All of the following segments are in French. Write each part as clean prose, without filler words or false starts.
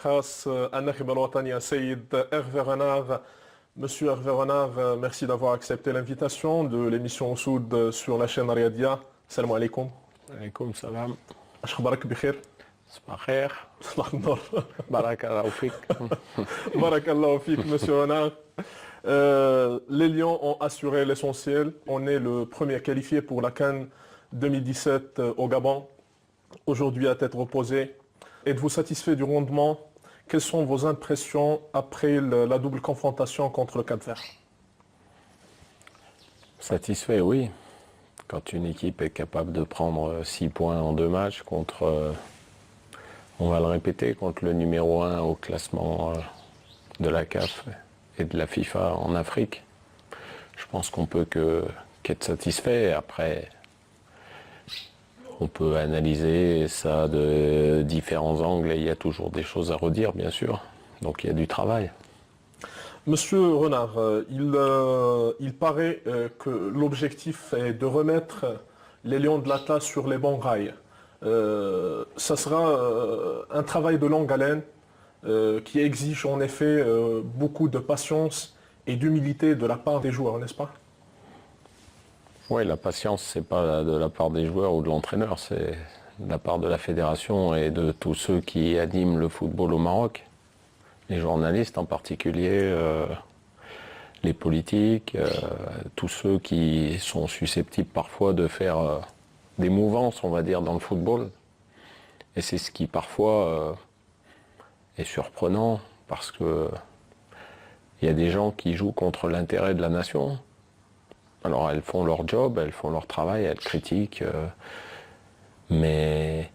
خاص الناخب الوطني السيد Hervé Renard. Monsieur Hervé Renard, merci d'avoir accepté l'invitation de l'émission Soud sur la chaîne Riyadiyya. Salam alaikum. عليكم السلام. أخبارك بخير؟ صباح الخير. صباح النور. بارك الله فيك. بارك الله فيك, Monsieur Renard. Les Lions ont assuré l'essentiel. On est le premier qualifié pour la CAN 2017 au Gabon. Aujourd'hui à tête reposée. Êtes-vous satisfait du rendement? Quelles sont vos impressions après la double confrontation contre le Cap-Vert? Satisfait, oui. Quand une équipe est capable de prendre 6 points en 2 matchs contre, on va le répéter, contre le numéro 1 au classement de la CAF et de la FIFA en Afrique, je pense qu'on peut qu'être satisfait. Après, on peut analyser ça de différents angles et il y a toujours des choses à redire, bien sûr. Donc il y a du travail. Monsieur Renard, il paraît que l'objectif est de remettre les Lions de l'Atlas sur les bons rails. Ça sera un travail de longue haleine qui exige en effet beaucoup de patience et d'humilité de la part des joueurs, n'est-ce pas? Oui, la patience, c'est pas de la part des joueurs ou de l'entraîneur, c'est de la part de la fédération et de tous ceux qui animent le football au Maroc. Les journalistes en particulier, les politiques, tous ceux qui sont susceptibles parfois de faire des mouvances, on va dire, dans le football. Et c'est ce qui parfois est surprenant parce que il y a des gens qui jouent contre l'intérêt de la nation. Alors elles font leur job, elles font leur travail, elles critiquent, mais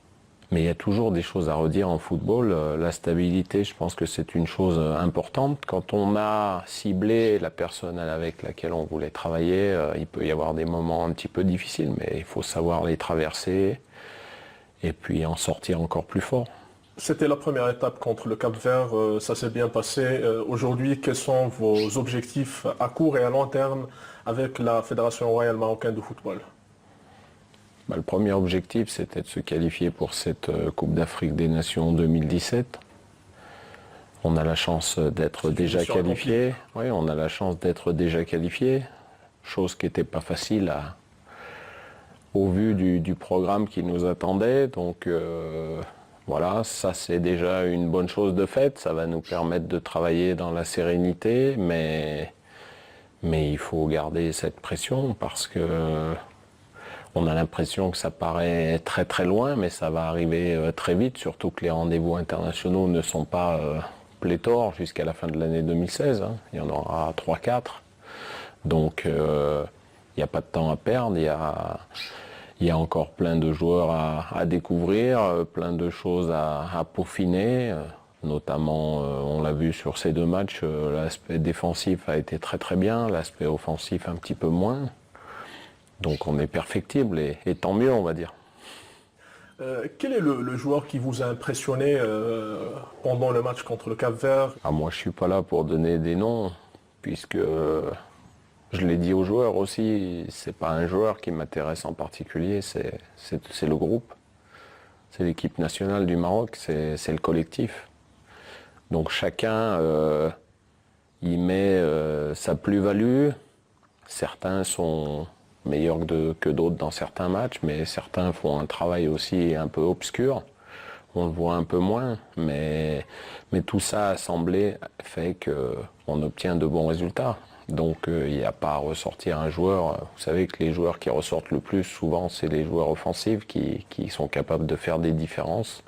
il y a toujours des choses à redire en football. La stabilité, je pense que c'est une chose importante. Quand on a ciblé la personne avec laquelle on voulait travailler, il peut y avoir des moments un petit peu difficiles, mais il faut savoir les traverser et puis en sortir encore plus fort. C'était la première étape contre le Cap-Vert, ça s'est bien passé. Aujourd'hui, quels sont vos objectifs à court et à long terme avec la Fédération royale marocaine de football? Le premier objectif, c'était de se qualifier pour cette Coupe d'Afrique des Nations 2017. On a la chance d'être déjà qualifié. Oui, on a la chance d'être déjà qualifié, chose qui n'était pas facile au vu du programme qui nous attendait. Donc voilà, ça c'est déjà une bonne chose de fait. Ça va nous permettre de travailler dans la sérénité, mais il faut garder cette pression parce que on a l'impression que ça paraît très très loin, mais ça va arriver très vite, surtout que les rendez-vous internationaux ne sont pas pléthores jusqu'à la fin de l'année 2016. Hein. Il y en aura 3-4. Donc il n'y a pas de temps à perdre, il y a encore plein de joueurs à découvrir, plein de choses à peaufiner. Notamment, on l'a vu sur ces 2 matchs, l'aspect défensif a été très très bien, l'aspect offensif un petit peu moins. Donc on est perfectible et tant mieux, on va dire. Quel est le joueur qui vous a impressionné pendant le match contre le Cap-Vert? Moi, je suis pas là pour donner des noms, puisque je l'ai dit aux joueurs aussi, c'est pas un joueur qui m'intéresse en particulier, c'est le groupe. C'est l'équipe nationale du Maroc, c'est le collectif. Donc chacun y met sa plus-value. Certains sont meilleurs que d'autres dans certains matchs, mais certains font un travail aussi un peu obscur. On le voit un peu moins, mais tout ça assemblé fait qu'on obtient de bons résultats. Donc il n'y a pas à ressortir un joueur. Vous savez que les joueurs qui ressortent le plus souvent, c'est les joueurs offensifs qui sont capables de faire des différences.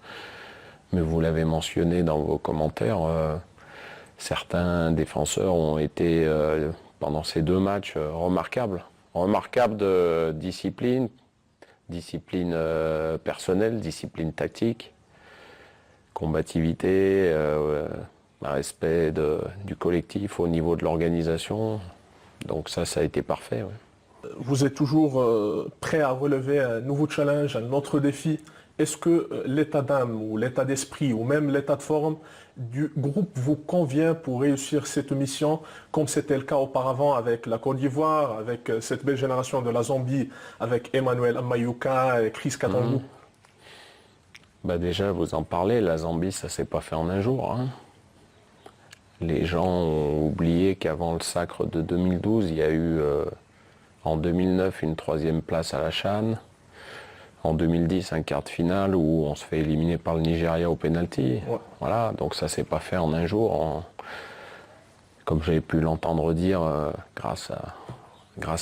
Mais vous l'avez mentionné dans vos commentaires, certains défenseurs ont été pendant ces 2 matchs remarquables. Remarquables de discipline personnelle, discipline tactique, combativité, respect du collectif au niveau de l'organisation. Donc ça a été parfait. Ouais. Vous êtes toujours prêt à relever un nouveau challenge, un autre défi? Est-ce que l'état d'âme ou l'état d'esprit ou même l'état de forme du groupe vous convient pour réussir cette mission, comme c'était le cas auparavant avec la Côte d'Ivoire, avec cette belle génération de la Zambie, avec Emmanuel Amayuka et Chris Katangou? Bah déjà, vous en parlez, la Zambie, ça s'est pas fait en un jour, hein. Les gens ont oublié qu'avant le sacre de 2012, il y a eu en 2009 une 3e place à la CHAN, en 2010 un quart de finale où on se fait éliminer par le Nigeria au penalty. Ouais. Voilà, donc ça s'est pas fait en un jour. Comme j'ai pu l'entendre dire, grâce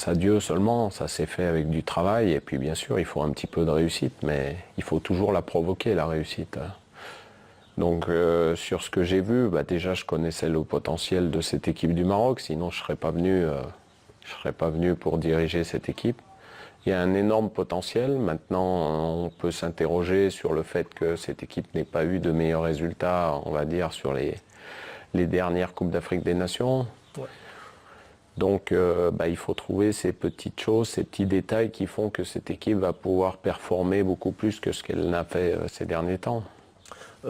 à Dieu seulement, ça s'est fait avec du travail. Et puis bien sûr, il faut un petit peu de réussite, mais il faut toujours la provoquer, la réussite. Donc sur ce que j'ai vu, bah, déjà je connaissais le potentiel de cette équipe du Maroc, sinon je ne serais pas venu pour diriger cette équipe. Il y a un énorme potentiel. Maintenant, on peut s'interroger sur le fait que cette équipe n'ait pas eu de meilleurs résultats, on va dire, sur les dernières Coupes d'Afrique des Nations. Ouais. Donc bah, il faut trouver ces petites choses, ces petits détails qui font que cette équipe va pouvoir performer beaucoup plus que ce qu'elle n'a fait ces derniers temps.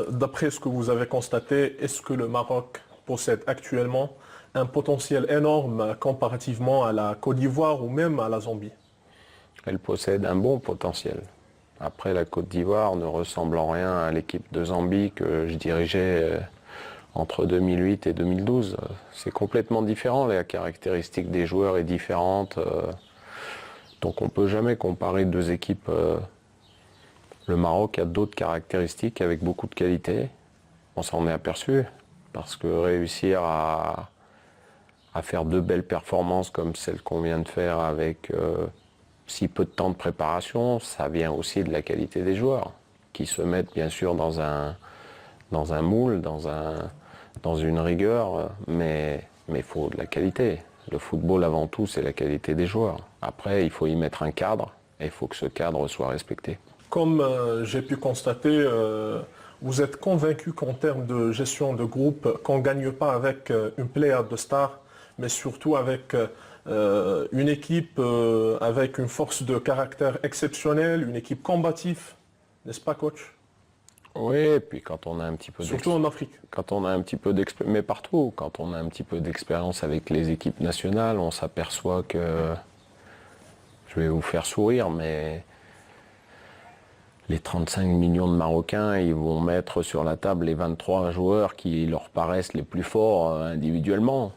D'après ce que vous avez constaté, est-ce que le Maroc possède actuellement un potentiel énorme comparativement à la Côte d'Ivoire ou même à la Zambie? Elle possède un bon potentiel. Après, la Côte d'Ivoire ne ressemble en rien à l'équipe de Zambie que je dirigeais entre 2008 et 2012. C'est complètement différent, la caractéristique des joueurs est différente. Donc on ne peut jamais comparer deux équipes. Le Maroc a d'autres caractéristiques avec beaucoup de qualité. On s'en est aperçu, parce que réussir à faire de belles performances comme celles qu'on vient de faire avec si peu de temps de préparation, ça vient aussi de la qualité des joueurs, qui se mettent bien sûr dans un moule, dans une rigueur, mais il faut de la qualité. Le football avant tout, c'est la qualité des joueurs. Après, il faut y mettre un cadre, et il faut que ce cadre soit respecté. Comme j'ai pu constater, vous êtes convaincu qu'en termes de gestion de groupe, qu'on ne gagne pas avec une pléiade de stars, mais surtout avec une équipe avec une force de caractère exceptionnelle, une équipe combative, n'est-ce pas, coach? Oui, et puis quand on a un petit peu Surtout en Afrique. quand on a un petit peu d'expérience, mais partout, quand on a un petit peu d'expérience avec les équipes nationales, on s'aperçoit que, je vais vous faire sourire, mais les 35 millions de Marocains, ils vont mettre sur la table les 23 joueurs qui leur paraissent les plus forts individuellement,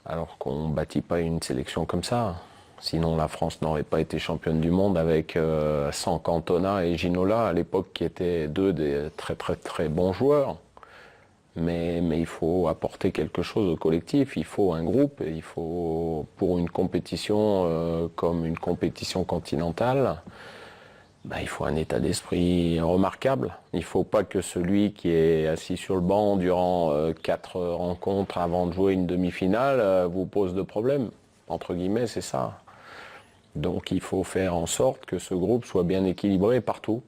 alors qu'on ne bâtit pas une sélection comme ça. Sinon, la France n'aurait pas été championne du monde avec sans Cantona et Ginola à l'époque, qui étaient deux des très très très bons joueurs. Mais il faut apporter quelque chose au collectif, il faut un groupe, et il faut, pour une compétition comme une compétition continentale, bah, il faut un état d'esprit remarquable. Il ne faut pas que celui qui est assis sur le banc durant 4 rencontres avant de jouer une demi-finale vous pose de problème. Entre guillemets, c'est ça. Donc il faut faire en sorte que ce groupe soit bien équilibré partout.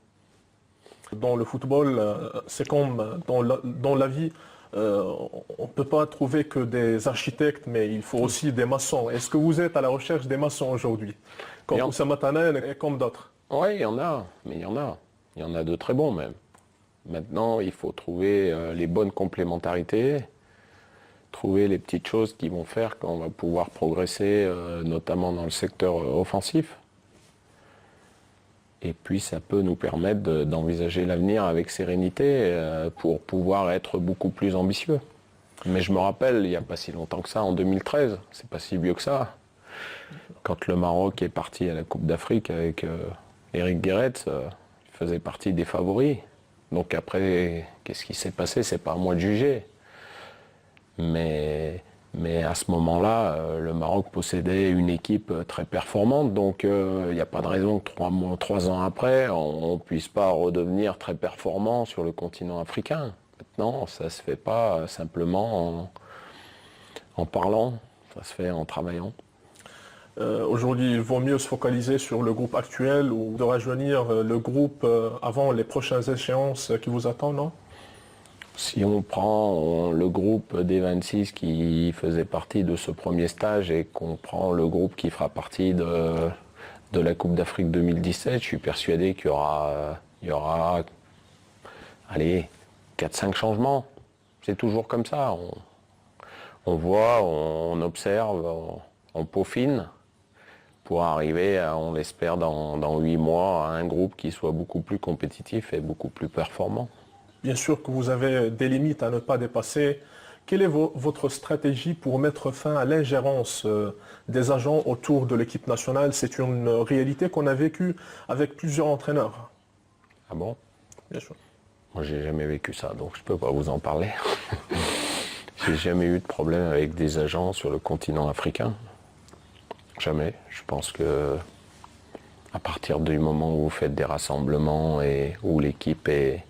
Dans le football, c'est comme dans la vie, on ne peut pas trouver que des architectes, mais il faut aussi des maçons. Est-ce que vous êtes à la recherche des maçons aujourd'hui, comme Oussama Tanen et comme d'autres? Oui, il y en a, mais il y en a. Il y en a de très bons même. Maintenant, il faut trouver les bonnes complémentarités, trouver les petites choses qui vont faire qu'on va pouvoir progresser, notamment dans le secteur offensif. Et puis ça peut nous permettre d'envisager l'avenir avec sérénité pour pouvoir être beaucoup plus ambitieux. Mais je me rappelle, il n'y a pas si longtemps que ça, en 2013, c'est pas si vieux que ça, quand le Maroc est parti à la Coupe d'Afrique avec Eric Guéretz, il faisait partie des favoris. Donc après, qu'est-ce qui s'est passé? C'est pas à moi de juger. Mais à ce moment-là, le Maroc possédait une équipe très performante, donc il n'y a pas de raison que 3 ans après, on ne puisse pas redevenir très performant sur le continent africain. Maintenant, ça ne se fait pas simplement en parlant, ça se fait en travaillant. Aujourd'hui, il vaut mieux se focaliser sur le groupe actuel ou de rajeunir le groupe avant les prochaines échéances qui vous attendent, non? Si on prend le groupe des 26 qui faisait partie de ce premier stage et qu'on prend le groupe qui fera partie de la Coupe d'Afrique 2017, je suis persuadé qu'il y aura allez, 4-5 changements. C'est toujours comme ça. On voit, on observe, on peaufine. pour arriver, on l'espère, dans 8 mois, à un groupe qui soit beaucoup plus compétitif et beaucoup plus performant. Bien sûr que vous avez des limites à ne pas dépasser. Quelle est votre stratégie pour mettre fin à l'ingérence des agents autour de l'équipe nationale? C'est une réalité qu'on a vécue avec plusieurs entraîneurs. Ah bon? Bien sûr. Moi, j'ai jamais vécu ça, donc je peux pas vous en parler. J'ai jamais eu de problème avec des agents sur le continent africain. Jamais. Je pense que à partir du moment où vous faites des rassemblements et où l'équipe est,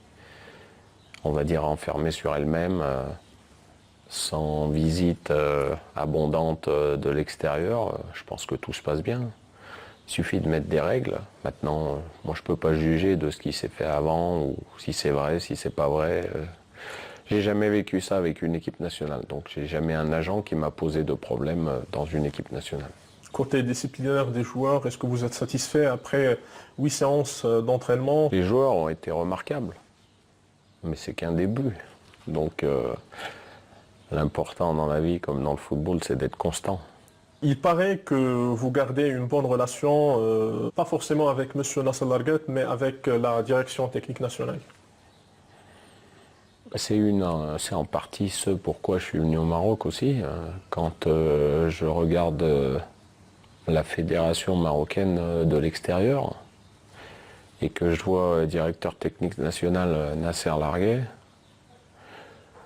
on va dire, enfermée sur elle-même, sans visite abondante de l'extérieur, je pense que tout se passe bien. Il suffit de mettre des règles. Maintenant, moi je peux pas juger de ce qui s'est fait avant, ou si c'est vrai, si c'est pas vrai. J'ai jamais vécu ça avec une équipe nationale, donc j'ai jamais un agent qui m'a posé de problème dans une équipe nationale. Côté disciplinaire des joueurs, est-ce que vous êtes satisfait après 8 séances d'entraînement? Les joueurs ont été remarquables, mais c'est qu'un début. Donc l'important dans la vie, comme dans le football, c'est d'être constant. Il paraît que vous gardez une bonne relation, pas forcément avec M. Nasser Larguet, mais avec la direction technique nationale. C'est en partie ce pourquoi je suis venu au Maroc aussi. Quand je regarde la fédération marocaine de l'extérieur et que je vois le directeur technique national Nasser Larguet,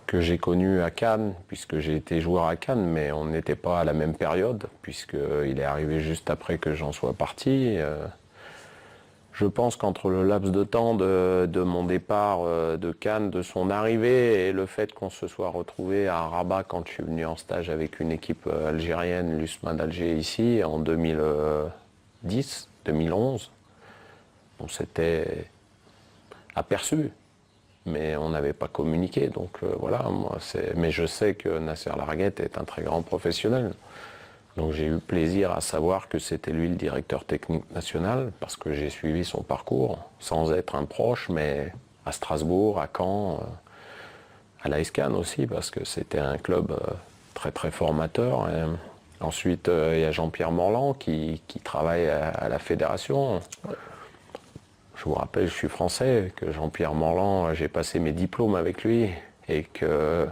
que j'ai connu à Cannes, puisque j'ai été joueur à Cannes, mais on n'était pas à la même période, puisqu'il est arrivé juste après que j'en sois parti. Je pense qu'entre le laps de temps de mon départ de Cannes, de son arrivée, et le fait qu'on se soit retrouvé à Rabat quand je suis venu en stage avec une équipe algérienne, l'USMA d'Alger ici, en 2010, 2011, on s'était aperçu, mais on n'avait pas communiqué. Donc voilà, mais je sais que Nasser Larguet est un très grand professionnel. Donc j'ai eu plaisir à savoir que c'était lui le directeur technique national, parce que j'ai suivi son parcours, sans être un proche, mais à Strasbourg, à Caen, à l'AS Cannes aussi, parce que c'était un club très très formateur. Et ensuite, il y a Jean-Pierre Morland qui travaille à la fédération. Je vous rappelle, je suis français, que Jean-Pierre Morland, j'ai passé mes diplômes avec lui, et que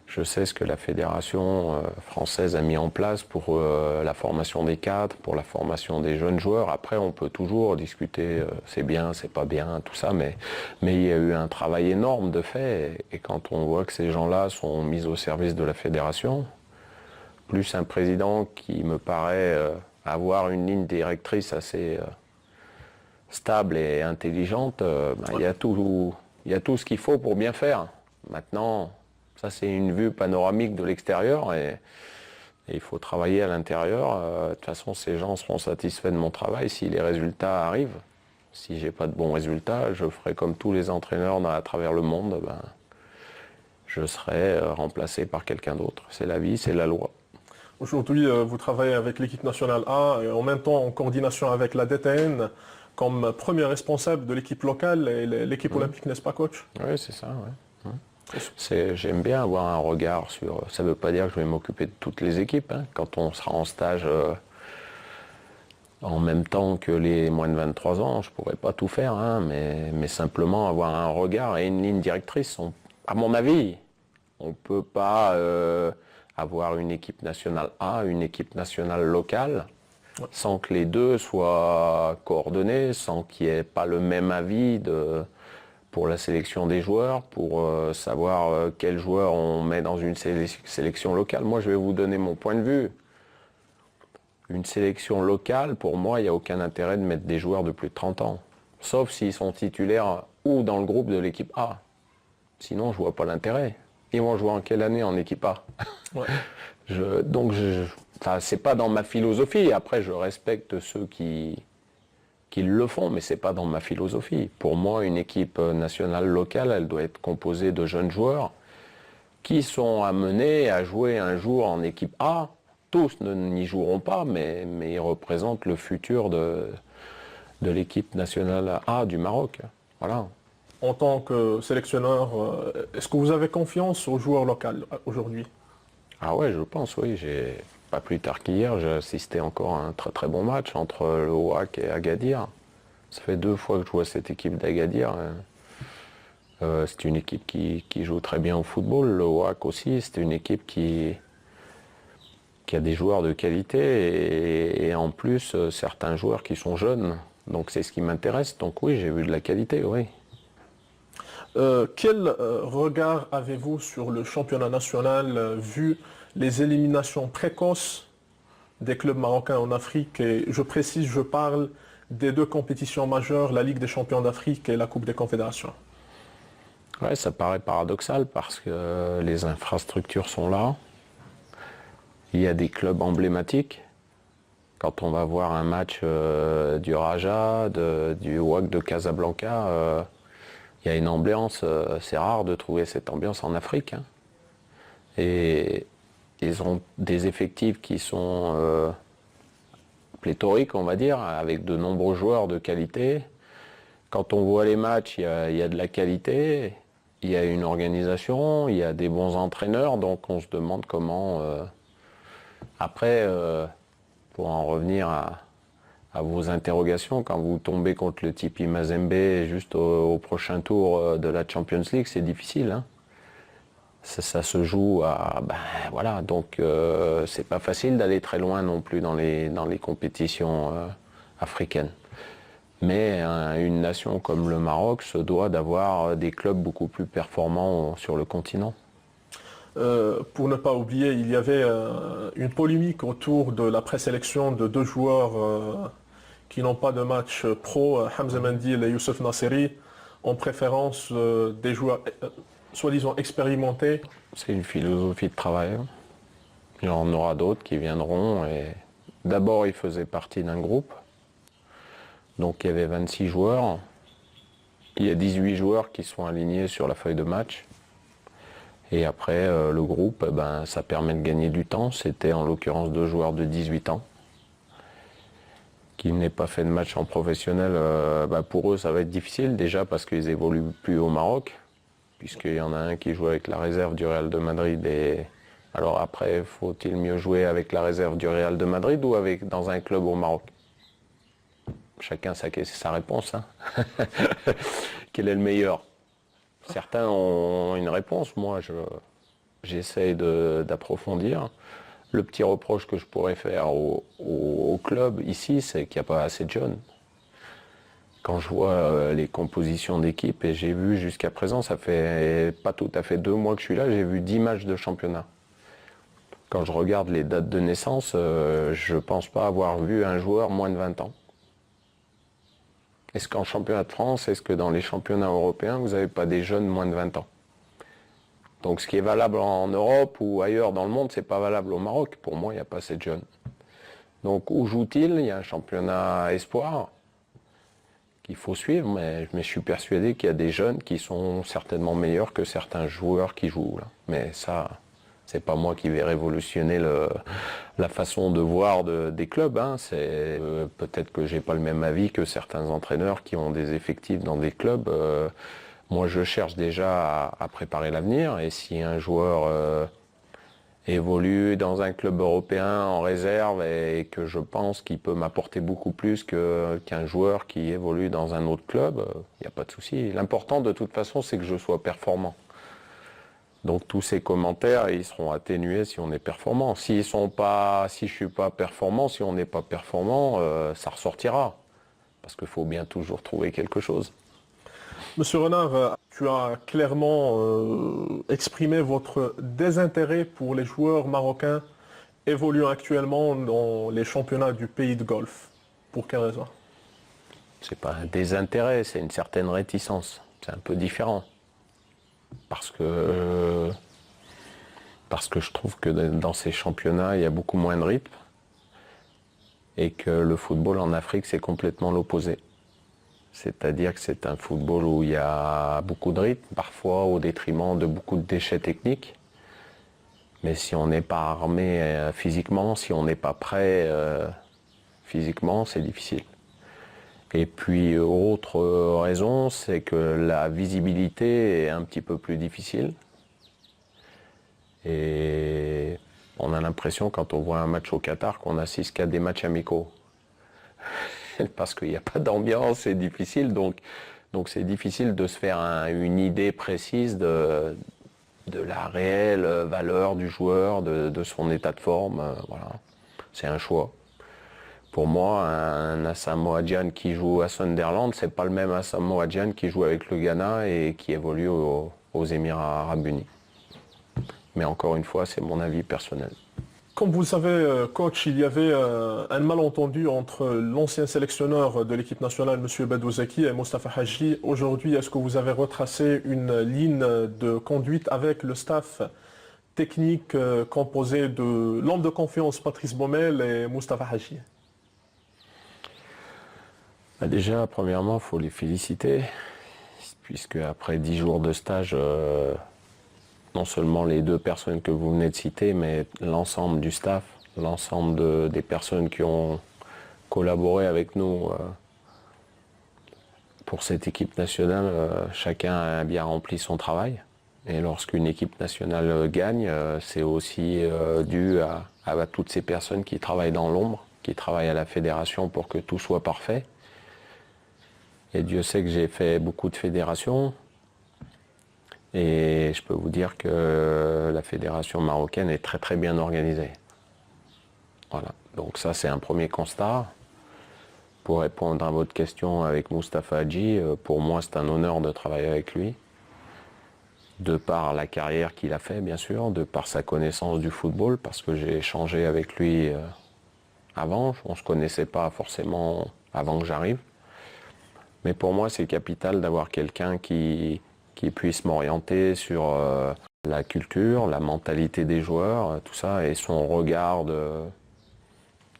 je sais ce que la fédération française a mis en place pour la formation des cadres, pour la formation des jeunes joueurs. Après, on peut toujours discuter, c'est bien, c'est pas bien, tout ça, mais il y a eu un travail énorme de fait. Et quand on voit que ces gens-là sont mis au service de la fédération, plus un président qui me paraît avoir une ligne directrice assez stable et intelligente, il y a tout ce qu'il faut pour bien faire. Maintenant, ça, c'est une vue panoramique de l'extérieur et il faut travailler à l'intérieur. De toute façon, ces gens seront satisfaits de mon travail si les résultats arrivent. Si j'ai pas de bons résultats, je ferai comme tous les entraîneurs à travers le monde. Je serai remplacé par quelqu'un d'autre. C'est la vie, c'est la loi. Aujourd'hui, vous travaillez avec l'équipe nationale A et en même temps en coordination avec la DTN comme premier responsable de l'équipe locale et l'équipe olympique, n'est-ce pas, coach? Oui, c'est ça, ouais. J'aime bien avoir un regard sur... Ça ne veut pas dire que je vais m'occuper de toutes les équipes. Quand on sera en stage en même temps que les moins de 23 ans, je ne pourrai pas tout faire, mais simplement avoir un regard et une ligne directrice. À mon avis, on ne peut pas avoir une équipe nationale A, une équipe nationale locale, sans que les deux soient coordonnés, sans qu'il n'y ait pas le même avis pour la sélection des joueurs, pour savoir quels joueurs on met dans une sélection locale. Moi, je vais vous donner mon point de vue. Une sélection locale, pour moi, il n'y a aucun intérêt de mettre des joueurs de plus de 30 ans. Sauf s'ils sont titulaires ou dans le groupe de l'équipe A. Sinon, je ne vois pas l'intérêt. Ils vont jouer en quelle année en équipe A? Ouais. C'est pas dans ma philosophie. Après, je respecte ceux qui le font, mais c'est pas dans ma philosophie. Pour moi, une équipe nationale locale, elle doit être composée de jeunes joueurs qui sont amenés à jouer un jour en équipe A. Tous n'y joueront pas, mais ils représentent le futur de l'équipe nationale A du Maroc. Voilà. En tant que sélectionneur, est-ce que vous avez confiance aux joueurs locaux aujourd'hui? Ah ouais, je pense, oui. Pas plus tard qu'hier, j'ai assisté encore à un très très bon match entre le OAC et Agadir. Ça fait 2 fois que je vois cette équipe d'Agadir. C'est une équipe qui joue très bien au football. Le OAC aussi, c'est une équipe qui a des joueurs de qualité et en plus certains joueurs qui sont jeunes. Donc c'est ce qui m'intéresse. Donc oui, j'ai vu de la qualité, oui. Quel regard avez-vous sur le championnat national vu les éliminations précoces des clubs marocains en Afrique? Et je précise, je parle des 2 compétitions majeures, la Ligue des champions d'Afrique et la Coupe des confédérations. Ouais, ça paraît paradoxal parce que les infrastructures sont là. Il y a des clubs emblématiques. Quand on va voir un match du Raja, du WAC de Casablanca, il y a une ambiance, c'est rare de trouver cette ambiance en Afrique. Hein. Et ils ont des effectifs qui sont pléthoriques, on va dire, avec de nombreux joueurs de qualité. Quand on voit les matchs, il y a de la qualité, il y a une organisation, il y a des bons entraîneurs, donc on se demande comment... Après, pour en revenir à vos interrogations, quand vous tombez contre le TP Mazembe juste au prochain tour de la Champions League, c'est difficile. Hein. Ça se joue à... Ben, voilà, donc c'est pas facile d'aller très loin non plus dans les compétitions africaines. Mais une nation comme le Maroc se doit d'avoir des clubs beaucoup plus performants sur le continent. Pour ne pas oublier, il y avait une polémique autour de la présélection de 2 joueurs qui n'ont pas de match pro, Hamza Mendil et Youssef Nasseri, en préférence des joueurs soi-disant expérimentés. C'est une philosophie de travail. Il y en aura d'autres qui viendront. Et d'abord, ils faisaient partie d'un groupe. Donc il y avait 26 joueurs. Il y a 18 joueurs qui sont alignés sur la feuille de match. Et après, le groupe, ben, ça permet de gagner du temps. C'était en l'occurrence 2 joueurs de 18 ans qui n'aient pas fait de match en professionnel. Ben, pour eux, ça va être difficile, déjà parce qu'ils évoluent plus au Maroc, puisqu'il y en a un qui joue avec la réserve du Real de Madrid. Et alors après, faut-il mieux jouer avec la réserve du Real de Madrid ou dans un club au Maroc? Chacun sa réponse. Hein. Quel est le meilleur? Certains ont une réponse, moi j'essaye d'approfondir. Le petit reproche que je pourrais faire au club ici, c'est qu'il n'y a pas assez de jeunes. Quand je vois les compositions d'équipe, et j'ai vu jusqu'à présent, ça fait pas tout à fait 2 mois que je suis là, j'ai vu 10 matchs de championnat. Quand je regarde les dates de naissance, je ne pense pas avoir vu un joueur moins de 20 ans. Est-ce qu'en championnat de France, est-ce que dans les championnats européens, vous n'avez pas des jeunes moins de 20 ans? Donc ce qui est valable en Europe ou ailleurs dans le monde, c'est pas valable au Maroc. Pour moi, il n'y a pas assez de jeunes. Donc où joue-t-il? Il y a un championnat espoir qu'il faut suivre, mais je suis persuadé qu'il y a des jeunes qui sont certainement meilleurs que certains joueurs qui jouent là. Mais ça, c'est pas moi qui vais révolutionner la façon de voir des clubs. Hein. Peut-être que j'ai pas le même avis que certains entraîneurs qui ont des effectifs dans des clubs. Moi, je cherche déjà à préparer l'avenir. Et si un joueur évolue dans un club européen en réserve et que je pense qu'il peut m'apporter beaucoup plus qu'un joueur qui évolue dans un autre club, il n'y a pas de souci. L'important, de toute façon, c'est que je sois performant. Donc tous ces commentaires, ils seront atténués si on est performant. Si je ne suis pas performant, si on n'est pas performant, ça ressortira. Parce qu'il faut bien toujours trouver quelque chose. Monsieur Renard, tu as clairement exprimé votre désintérêt pour les joueurs marocains évoluant actuellement dans les championnats du pays de Golfe. Pour quelle raison? C'est pas un désintérêt, c'est une certaine réticence. C'est un peu différent. Parce que je trouve que dans ces championnats, il y a beaucoup moins de rythme et que le football en Afrique, c'est complètement l'opposé. C'est-à-dire que c'est un football où il y a beaucoup de rythme, parfois au détriment de beaucoup de déchets techniques. Mais si on n'est pas armé physiquement, si on n'est pas prêt physiquement, c'est difficile. Et puis, autre raison, c'est que la visibilité est un petit peu plus difficile. Et on a l'impression quand on voit un match au Qatar qu'on assiste qu'à des matchs amicaux. Parce qu'il n'y a pas d'ambiance, c'est difficile, donc c'est difficile de se faire une idée précise de la réelle valeur du joueur, de son état de forme. Voilà. C'est un choix. Pour moi, un Asamoah Gyan qui joue à Sunderland, c'est pas le même Asamoah Gyan qui joue avec le Ghana et qui évolue aux Émirats Arabes Unis. Mais encore une fois, c'est mon avis personnel. Comme vous le savez, coach, il y avait un malentendu entre l'ancien sélectionneur de l'équipe nationale, M. Badouzaki, et Mostafa Hadji. Aujourd'hui, est-ce que vous avez retracé une ligne de conduite avec le staff technique composé de l'homme de confiance Patrice Baumel et Mostafa Hadji? Déjà, premièrement, il faut les féliciter, puisque après 10 jours de stage, non seulement les 2 personnes que vous venez de citer, mais l'ensemble du staff, l'ensemble des personnes qui ont collaboré avec nous pour cette équipe nationale, chacun a bien rempli son travail. Et lorsqu'une équipe nationale gagne, c'est aussi dû à toutes ces personnes qui travaillent dans l'ombre, qui travaillent à la fédération pour que tout soit parfait. Et Dieu sait que j'ai fait beaucoup de fédérations. Et je peux vous dire que la fédération marocaine est très très bien organisée. Voilà. Donc ça c'est un premier constat. Pour répondre à votre question avec Mostafa Hadji, pour moi c'est un honneur de travailler avec lui. De par la carrière qu'il a fait bien sûr, de par sa connaissance du football, parce que j'ai échangé avec lui avant. On ne se connaissait pas forcément avant que j'arrive. Mais pour moi, c'est capital d'avoir quelqu'un qui puisse m'orienter sur la culture, la mentalité des joueurs, tout ça, et son regard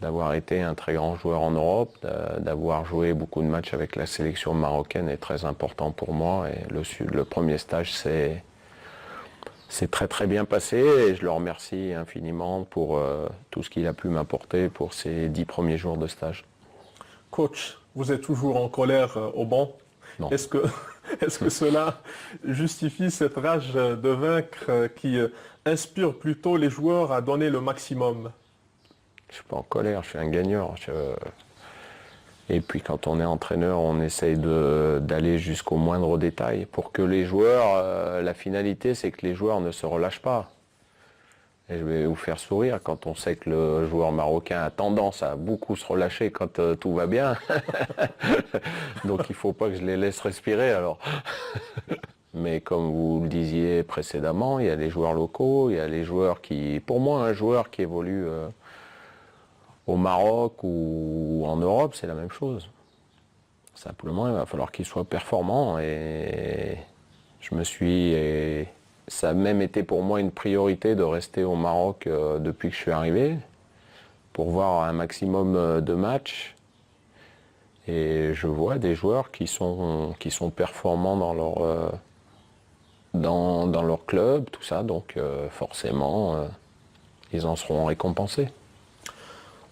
d'avoir été un très grand joueur en Europe, d'avoir joué beaucoup de matchs avec la sélection marocaine est très important pour moi. Et le premier stage c'est très très bien passé et je le remercie infiniment pour tout ce qu'il a pu m'apporter pour ces 10 premiers jours de stage. Coach, vous êtes toujours en colère au banc. Non. Est-ce que cela justifie cette rage de vaincre qui inspire plutôt les joueurs à donner le maximum? Je ne suis pas en colère, je suis un gagnant. Et puis quand on est entraîneur, on essaye d'aller jusqu'au moindre détail pour que les joueurs, la finalité c'est que les joueurs ne se relâchent pas. Et je vais vous faire sourire quand on sait que le joueur marocain a tendance à beaucoup se relâcher quand tout va bien. Donc il ne faut pas que je les laisse respirer alors. Mais comme vous le disiez précédemment, il y a les joueurs locaux, il y a les joueurs qui... Pour moi, un joueur qui évolue au Maroc ou en Europe, c'est la même chose. Simplement, il va falloir qu'il soit performant et je me suis... Ça a même été pour moi une priorité de rester au Maroc depuis que je suis arrivé, pour voir un maximum de matchs. Et je vois des joueurs qui sont performants dans leur club, tout ça, donc forcément, ils en seront récompensés.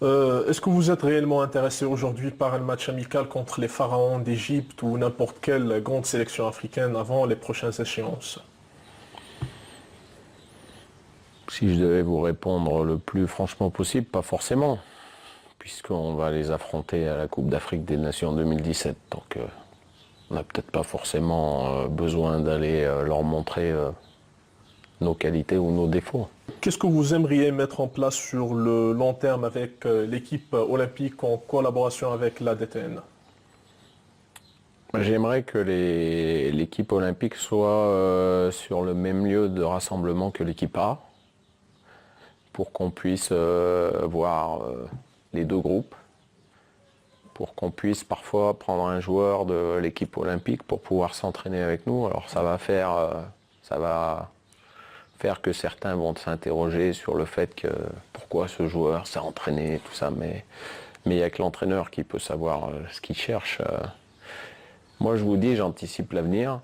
Est-ce que vous êtes réellement intéressé aujourd'hui par un match amical contre les pharaons d'Égypte ou n'importe quelle grande sélection africaine avant les prochaines échéances? Si je devais vous répondre le plus franchement possible, pas forcément, puisqu'on va les affronter à la Coupe d'Afrique des Nations 2017. Donc on n'a peut-être pas forcément besoin d'aller leur montrer nos qualités ou nos défauts. Qu'est-ce que vous aimeriez mettre en place sur le long terme avec l'équipe olympique en collaboration avec la DTN? J'aimerais que l'équipe olympique soit sur le même lieu de rassemblement que l'équipe A, pour qu'on puisse voir les 2 groupes, pour qu'on puisse parfois prendre un joueur de l'équipe olympique pour pouvoir s'entraîner avec nous. Alors ça va faire que certains vont s'interroger sur le fait que pourquoi ce joueur s'est entraîné, tout ça, mais il n'y a que l'entraîneur qui peut savoir ce qu'il cherche. Moi je vous dis, j'anticipe l'avenir.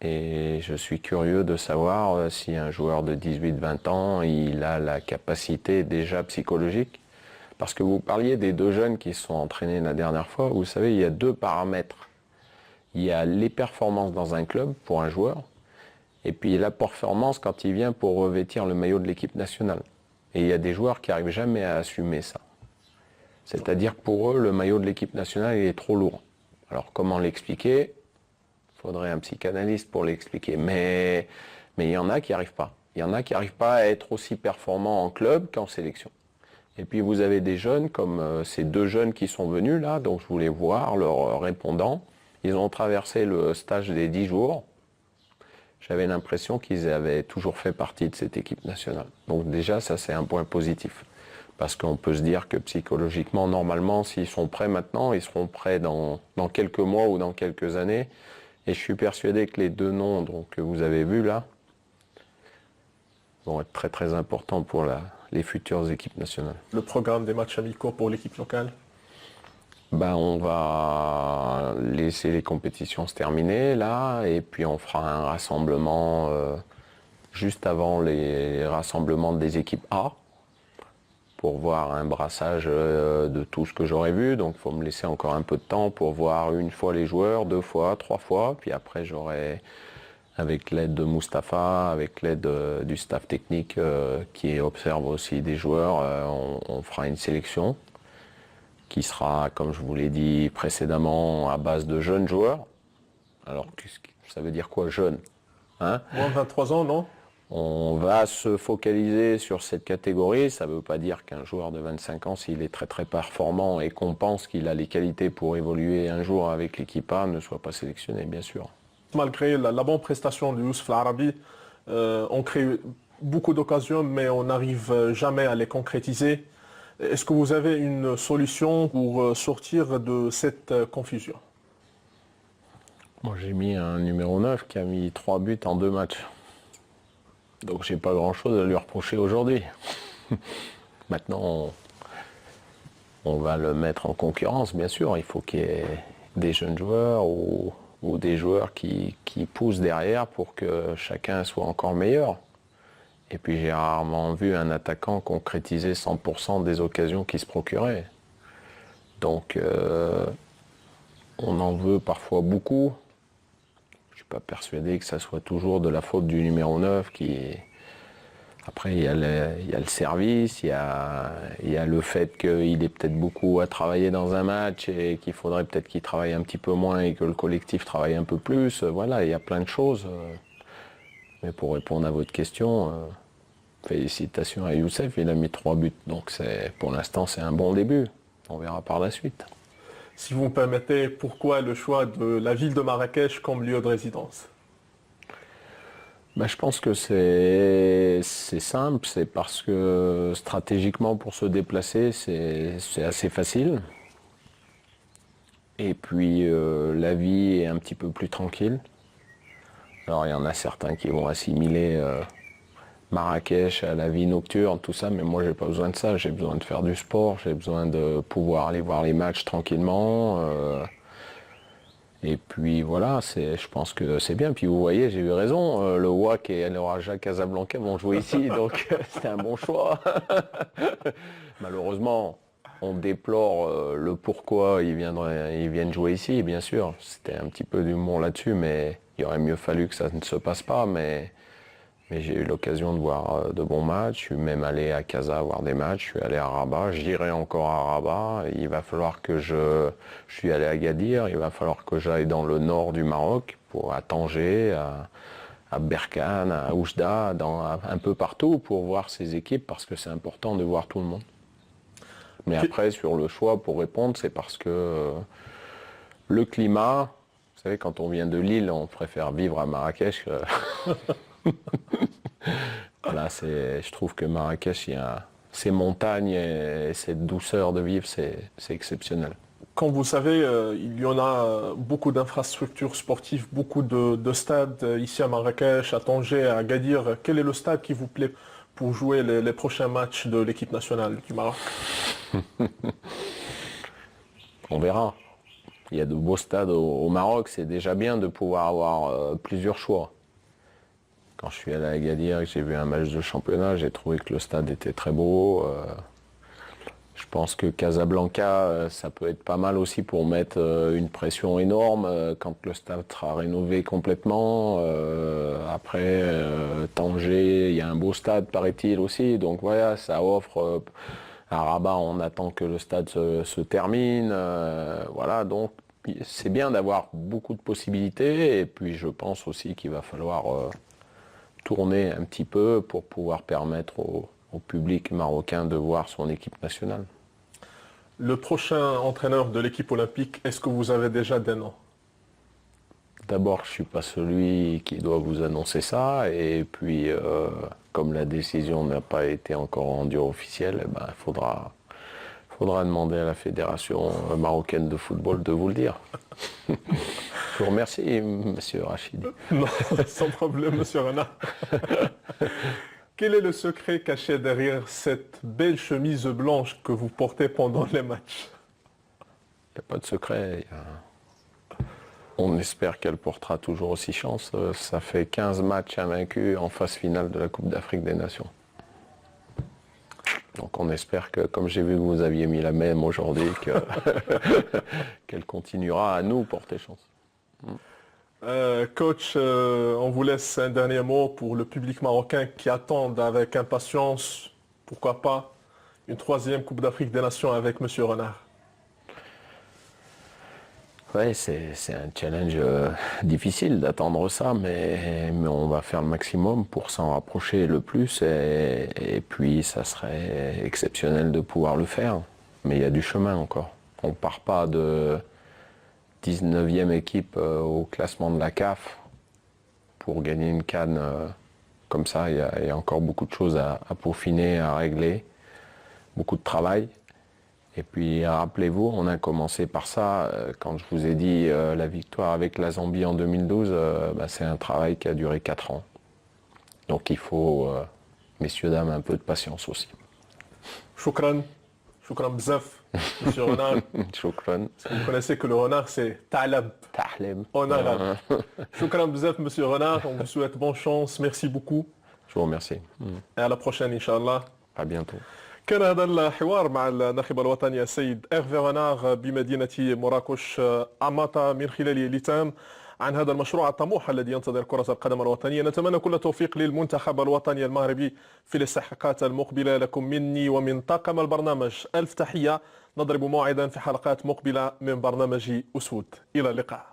Et je suis curieux de savoir si un joueur de 18-20 ans, il a la capacité déjà psychologique. Parce que vous parliez des 2 jeunes qui se sont entraînés la dernière fois. Vous savez, il y a 2 paramètres. Il y a les performances dans un club pour un joueur, et puis la performance quand il vient pour revêtir le maillot de l'équipe nationale. Et il y a des joueurs qui n'arrivent jamais à assumer ça. C'est-à-dire que pour eux, le maillot de l'équipe nationale il est trop lourd. Alors comment l'expliquer? Il faudrait un psychanalyste pour l'expliquer. Mais il y en a qui n'y arrivent pas. Il y en a qui n'arrivent pas à être aussi performants en club qu'en sélection. Et puis vous avez des jeunes comme ces deux jeunes qui sont venus là, donc je voulais voir leurs répondants. Ils ont traversé le stage des 10 jours. J'avais l'impression qu'ils avaient toujours fait partie de cette équipe nationale. Donc déjà, ça c'est un point positif. Parce qu'on peut se dire que psychologiquement, normalement, s'ils sont prêts maintenant, ils seront prêts dans quelques mois ou dans quelques années. Et je suis persuadé que les deux noms donc, que vous avez vus là vont être très très importants pour les futures équipes nationales. Le programme des matchs amicaux pour l'équipe locale? Ben, on va laisser les compétitions se terminer là et puis on fera un rassemblement juste avant les rassemblements des équipes A pour voir un brassage de tout ce que j'aurais vu. Donc il faut me laisser encore un peu de temps pour voir une fois les joueurs, 2 fois, 3 fois. Puis après j'aurai, avec l'aide de Mustapha, avec l'aide du staff technique qui observe aussi des joueurs, on fera une sélection qui sera, comme je vous l'ai dit précédemment, à base de jeunes joueurs. Alors, ça veut dire quoi, jeunes, hein? Moins de 23 ans, non? On va se focaliser sur cette catégorie. Ça ne veut pas dire qu'un joueur de 25 ans, s'il est très très performant et qu'on pense qu'il a les qualités pour évoluer un jour avec l'équipe A, ne soit pas sélectionné, bien sûr. Malgré la bonne prestation de Youssef L'Arabi, on crée beaucoup d'occasions, mais on n'arrive jamais à les concrétiser. Est-ce que vous avez une solution pour sortir de cette confusion? Moi, j'ai mis un numéro 9 qui a mis 3 buts en 2 matchs. Donc, j'ai pas grand-chose à lui reprocher aujourd'hui. Maintenant, on va le mettre en concurrence, bien sûr. Il faut qu'il y ait des jeunes joueurs ou des joueurs qui poussent derrière pour que chacun soit encore meilleur. Et puis j'ai rarement vu un attaquant concrétiser 100% des occasions qu'il se procurait. Donc on en veut parfois beaucoup. Je ne suis pas persuadé que ça soit toujours de la faute du numéro 9 qui... Après, il y a le service, il y a le fait qu'il ait peut-être beaucoup à travailler dans un match et qu'il faudrait peut-être qu'il travaille un petit peu moins et que le collectif travaille un peu plus. Voilà, il y a plein de choses. Mais pour répondre à votre question, félicitations à Youssef, il a mis 3 buts. Donc pour l'instant, c'est un bon début. On verra par la suite. Si vous me permettez, pourquoi le choix de la ville de Marrakech comme lieu de résidence? Ben, je pense que c'est simple, c'est parce que stratégiquement pour se déplacer, c'est assez facile. Et puis la vie est un petit peu plus tranquille. Alors il y en a certains qui vont assimiler Marrakech à la vie nocturne, tout ça, mais moi j'ai pas besoin de ça, j'ai besoin de faire du sport, j'ai besoin de pouvoir aller voir les matchs tranquillement. Et puis voilà, je pense que c'est bien. Puis vous voyez, j'ai eu raison, le WAC et le Raja Casablanca vont jouer ici, donc c'était un bon choix. Malheureusement, on déplore le pourquoi ils viennent jouer ici, bien sûr. C'était un petit peu d'humour là-dessus, mais il aurait mieux fallu que ça ne se passe pas. Mais j'ai eu l'occasion de voir de bons matchs. Je suis même allé à Casa voir des matchs. Je suis allé à Rabat. J'irai encore à Rabat. Il va falloir que je suis allé à Agadir. Il va falloir que j'aille dans le nord du Maroc, à Tanger, à Berkane, à Oujda, un peu partout pour voir ces équipes parce que c'est important de voir tout le monde. Mais après, sur le choix, pour répondre, c'est parce que le climat, vous savez, quand on vient de Lille, on préfère vivre à Marrakech. Voilà, je trouve que Marrakech, il y a ces montagnes et cette douceur de vivre, c'est exceptionnel. Comme vous savez, il y en a beaucoup d'infrastructures sportives, beaucoup de stades ici à Marrakech, à Tanger, à Agadir. Quel est le stade qui vous plaît pour jouer les prochains matchs de l'équipe nationale du Maroc? On verra. Il y a de beaux stades au Maroc, c'est déjà bien de pouvoir avoir plusieurs choix. Quand je suis allé à Agadir et que j'ai vu un match de championnat, j'ai trouvé que le stade était très beau. Je pense que Casablanca, ça peut être pas mal aussi pour mettre une pression énorme quand le stade sera rénové complètement. Après, Tanger, il y a un beau stade, paraît-il aussi. Donc voilà, ça offre. À Rabat, on attend que le stade se termine. Voilà, donc c'est bien d'avoir beaucoup de possibilités. Et puis je pense aussi qu'il va falloir tourner un petit peu pour pouvoir permettre au public marocain de voir son équipe nationale. Le prochain entraîneur de l'équipe olympique, est-ce que vous avez déjà des noms? D'abord, je ne suis pas celui qui doit vous annoncer ça. Et puis, comme la décision n'a pas été encore rendue officielle, eh ben, il faudra demander à la Fédération marocaine de football de vous le dire. Je vous remercie, monsieur Rachidi. Non, sans problème, monsieur Renard. Quel est le secret caché derrière cette belle chemise blanche que vous portez pendant les matchs? Il n'y a pas de secret. On espère qu'elle portera toujours aussi chance. Ça fait 15 matchs invaincus en phase finale de la Coupe d'Afrique des Nations. Donc on espère que, comme j'ai vu que vous aviez mis la même aujourd'hui, qu'elle continuera à nous porter chance. Coach, on vous laisse un dernier mot pour le public marocain qui attend avec impatience, pourquoi pas, une troisième Coupe d'Afrique des Nations avec monsieur Renard. Oui, c'est un challenge difficile d'attendre ça, mais on va faire le maximum pour s'en rapprocher le plus et puis ça serait exceptionnel de pouvoir le faire. Mais il y a du chemin encore. On ne part pas de 19e équipe au classement de la CAF pour gagner une CAN comme ça. Il y a encore beaucoup de choses à peaufiner, à régler, beaucoup de travail. Et puis rappelez-vous, on a commencé par ça, quand je vous ai dit la victoire avec la Zambie en 2012, c'est un travail qui a duré 4 ans. Donc il faut, messieurs, dames, un peu de patience aussi. Choukran, choukran bzaf, monsieur Renard. Choukran. Vous connaissez que le renard c'est ta'lab. Tahlem. En arabe. Choukran bzaf, monsieur Renard, on vous souhaite bonne chance, merci beaucoup. Je vous remercie. Et à la prochaine, Inch'Allah. À bientôt. كان هذا الحوار مع الناخب الوطني السيد إيرفي رونار بمدينة مراكش أمات من خلال لتام عن هذا المشروع الطموح الذي ينتظر كرة القدم الوطنية. نتمنى كل التوفيق للمنتخب الوطني المغربي في الاستحقاقات المقبلة. لكم مني ومن طاقم البرنامج ألف تحية. نضرب موعدا في حلقات مقبلة من برنامج أسود. إلى اللقاء.